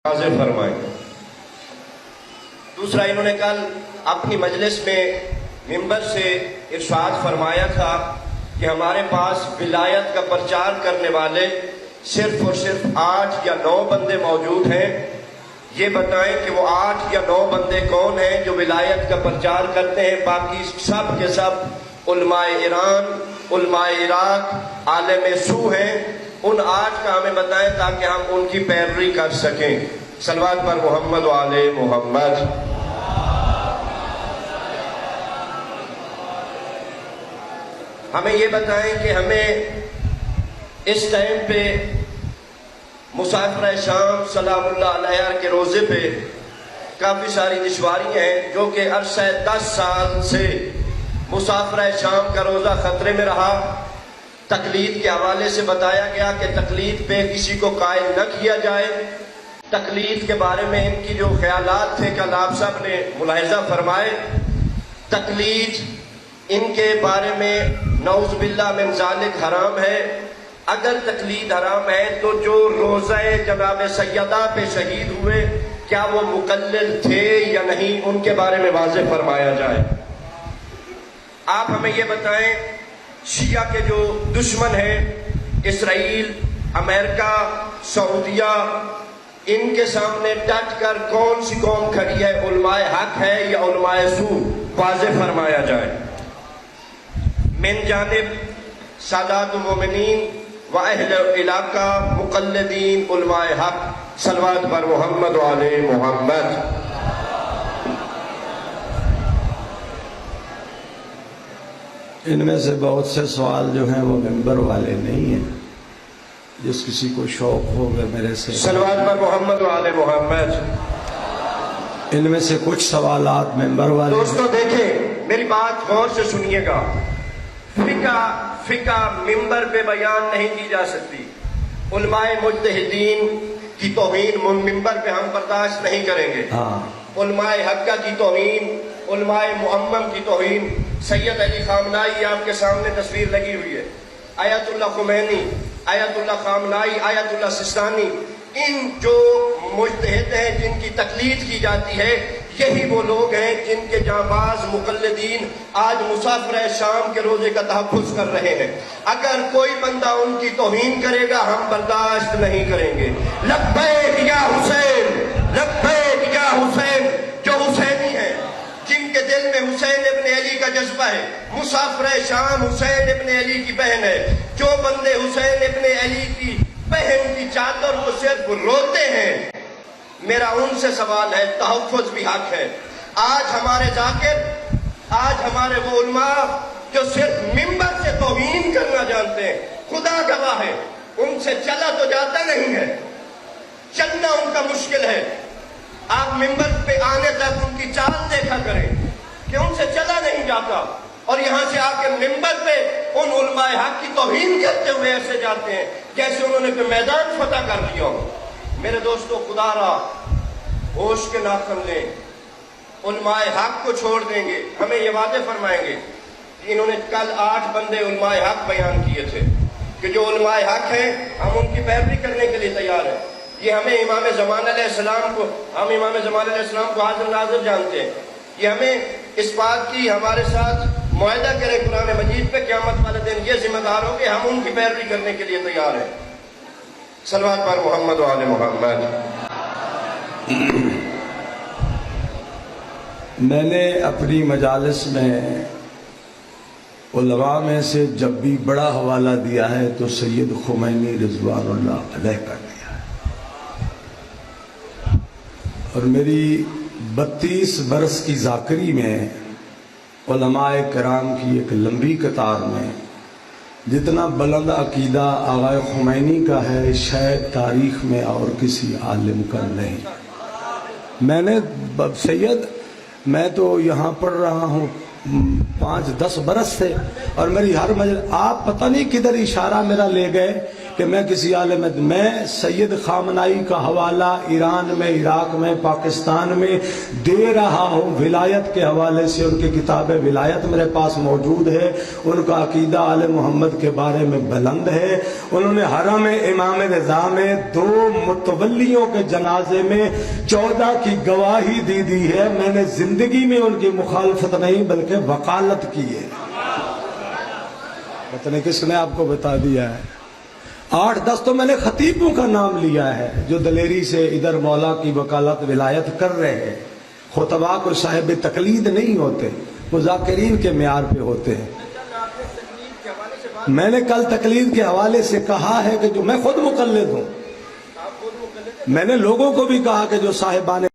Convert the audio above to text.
واضح فرمائیں۔ دوسرا، انہوں نے کل اپنی مجلس میں منبر سے ارشاد فرمایا تھا کہ ہمارے پاس ولایت کا پرچار کرنے والے صرف اور صرف 8 یا 9 بندے موجود ہیں۔ یہ بتائیں کہ وہ 8 یا 9 بندے کون ہیں جو ولایت کا پرچار کرتے ہیں؟ باقی سب کے سب علماء ایران، علماء عراق، عالم سو ہیں۔ ان 8 کا ہمیں بتائیں تاکہ ہم ان کی پیروی کر سکیں۔ صلوات پر محمد و آل محمد۔ ہمیں یہ بتائیں کہ ہمیں اس ٹائم پہ مسافر شام سلام اللہ علیہ کے روزے پہ کافی ساری دشواریاں ہیں، جو کہ عرصہ 10 سال سے مسافر شام کا روزہ خطرے میں رہا۔ تقلید کے حوالے سے بتایا گیا کہ تقلید پہ کسی کو قائل نہ کیا جائے۔ تقلید کے بارے میں ان کی جو خیالات تھے کل آپ صاحب نے ملاحظہ فرمائے۔ تقلید ان کے بارے میں نعوذ باللہ من ذالک حرام ہے۔ اگر تقلید حرام ہے تو جو روزہ جناب سیدہ پہ شہید ہوئے کیا وہ مقلد تھے یا نہیں، ان کے بارے میں واضح فرمایا جائے۔ آپ ہمیں یہ بتائیں، شیعہ کے جو دشمن ہیں اسرائیل، امریکہ، سعودیہ، ان کے سامنے ڈٹ کر کون سی قوم کھڑی ہے؟ علماء حق ہے یا علماء سو؟ واضح فرمایا جائے۔ من جانب سادات المومنین و اہل علاقہ مقلدین علماء حق، صلوات پر محمد و آل محمد۔ ان میں سے بہت سے سوال جو ہیں وہ ممبر والے نہیں ہیں، جس کسی کو شوق ہوگا میرے سے۔ صلوات پر محمد و آل محمد۔ ان میں سے کچھ سوالات ممبر والے۔ دوستو دیکھیں، میری بات غور سے سنیے گا۔ فقہ ممبر پہ بیان نہیں کی جا سکتی۔ علماء مجتہدین کی توہین ممبر پہ ہم برداشت نہیں کریں گے۔ علماء حقہ کی توہین، علماء معمم کی توہین، سید علی خامنائی آپ کے سامنے تصویر لگی ہوئی ہے، آیت اللہ خمینی، آیت اللہ خامنائی، آیت اللہ سستانی، ان جو مجتہد ہیں جن کی تقلید کی جاتی ہے، یہی وہ لوگ ہیں جن کے جانباز مقلدین آج مسافر شام کے روزے کا تحفظ کر رہے ہیں۔ اگر کوئی بندہ ان کی توہین کرے گا ہم برداشت نہیں کریں گے۔ لبیک یا حسین، لبیک یا حسین، جو حسینی ہیں، جن کے دل میں حسین ابن علی کا جذبہ ہے، مسافر شام حسین ابن علی کی بہن ہے، جو بندے حسین ابن علی کی بہن کی چادر کو صرف روتے ہیں، میرا ان سے سوال ہے، تحفظ بھی حق ہے۔ آج ہمارے ذاکر، آج ہمارے وہ علماء جو صرف ممبر سے توہین کرنا جانتے ہیں، خدا گواہ ہے ان سے چلا تو جاتا نہیں ہے، چلنا ان کا مشکل ہے۔ آپ ممبر پہ آنے تک ان کی چال دیکھا کریں کہ ان سے چلا نہیں جاتا، اور یہاں سے آ کے ممبر پہ ان علماء حق کی توہین کرتے ہوئے ایسے جاتے ہیں جیسے انہوں نے کوئی میدان فتح کر لیا ہو۔ میرے دوستو، خدا را ہوش کے ناخن لیں، علماء حق کو چھوڑ دیں گے۔ ہمیں یہ واضح فرمائیں گے کہ انہوں نے کل 8 بندے علماء حق بیان کیے تھے کہ جو علماء حق ہیں ہم ان کی پیروی کرنے کے لیے تیار ہیں۔ یہ ہمیں امام زمان علیہ السلام کو، ہم امام زمان علیہ السلام کو حاضر ناظر جانتے ہیں۔ یہ ہمیں اس بات کی ہمارے ساتھ معاہدہ کریں قرآن مجید پہ، قیامت والے دن یہ ذمہ دار ہو کہ ہم ان کی پیروی کرنے کے لیے تیار ہیں۔ صلوات پر محمد و آل محمد۔ میں نے اپنی مجالس میں علماء میں سے جب بھی بڑا حوالہ دیا ہے تو سید خمینی رضوان اللہ علیہ کا دیا ہے، اور میری 32 برس کی ذاکری میں علماء کرام کی ایک لمبی قطار میں جتنا بلند عقیدہ آقا خمینی کا ہے شاید تاریخ میں اور کسی عالم کا نہیں۔ میں نے سید، میں تو یہاں پڑھ رہا ہوں 5-10 برس سے، اور میری ہر مجلس آپ پتہ نہیں کدھر اشارہ میرا لے گئے کہ میں کسی عالم میں سید خامنائی کا حوالہ ایران میں، عراق میں، پاکستان میں دے رہا ہوں ولایت کے حوالے سے. ان کی کتاب ولایت میرے پاس موجود ہے. ان کا عقیدہ آل محمد کے بارے میں بلند ہے. انہوں نے حرم امام رضا میں 2 متولیوں کے جنازے میں 14 کی گواہی دی ہے. میں نے زندگی میں ان کی مخالفت نہیں بلکہ وکالت کی ہے. پتہ نہیں کس نے آپ کو بتا دیا ہے. 8-10 تو میں نے خطیبوں کا نام لیا ہے جو دلیری سے ادھر مولا کی وکالت ولایت کر رہے ہیں. خطبہ کو صاحب تقلید نہیں ہوتے، وہ ذاکرین کے معیار پہ ہوتے ہیں. میں نے کل تقلید کے حوالے سے کہا ہے کہ جو میں خود مقلد ہوں، میں نے لوگوں کو بھی کہا کہ جو صاحبان